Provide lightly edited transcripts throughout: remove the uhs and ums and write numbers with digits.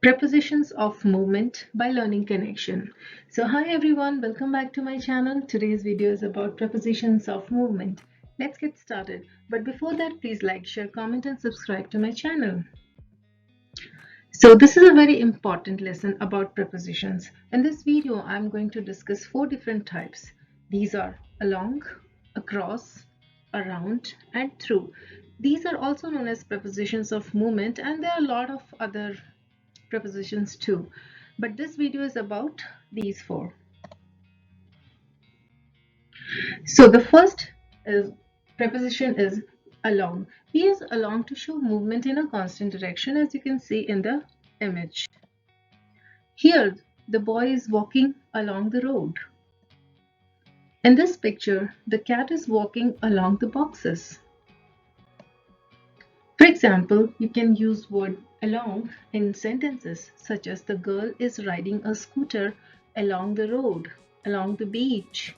Prepositions of movement by learning connection. So hi everyone, welcome back to my channel. Today's video is about prepositions of movement. Let's get started. But before that, please like, share, comment and subscribe to my channel. So this is a very important lesson about prepositions. In this video, I'm going to discuss 4 different types. These are along, across, around and through. These are also known as prepositions of movement, and there are a lot of other prepositions too, but this video is about these 4. So the first preposition is along. We use along to show movement in a constant direction, as you can see in the image. Here the boy is walking along the road. In this picture, the cat is walking along the boxes. For example, you can use word along in sentences such as the girl is riding a scooter along the road, along the beach.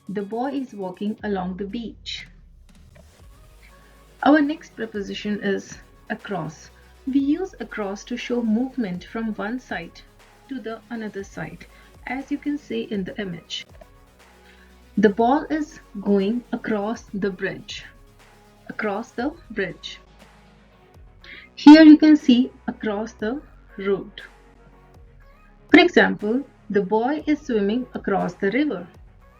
The boy is walking along the beach. Our next preposition is across. We use across to show movement from one side to the another side, as you can see in the image. The ball is going across the bridge. Across the bridge. Here you can see across the road. For example, the boy is swimming across the river.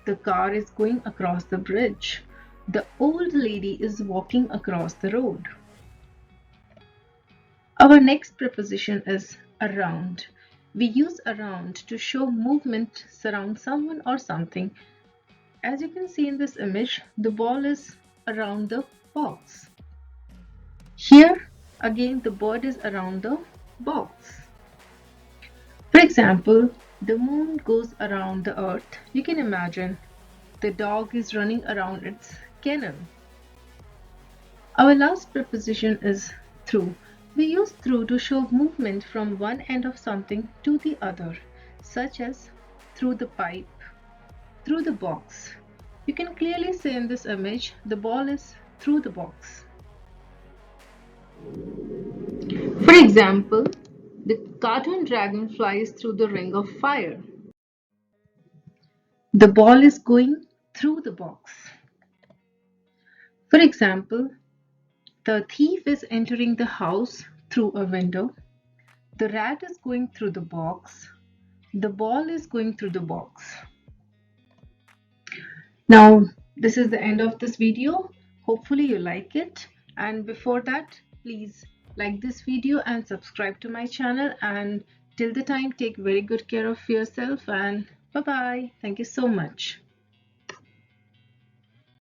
The car is going across the bridge. The old lady is walking across the road. Our next preposition is around. We use around to show movement surround someone or something. As you can see in this image, the ball is around the box. Here, again, the bird is around the box. For example, the moon goes around the earth. You can imagine the dog is running around its kennel. Our last preposition is through. We use through to show movement from one end of something to the other, such as through the pipe, through the box. You can clearly see in this image, the ball is through the box. For example, the cartoon dragon flies through the ring of fire. The ball is going through the box. For example, the thief is entering the house through a window. The rat is going through the box. The ball is going through the box. Now, this is the end of this video. Hopefully you like it. And before that, please like this video and subscribe to my channel. And till the time, take very good care of yourself and bye-bye. Thank you so much.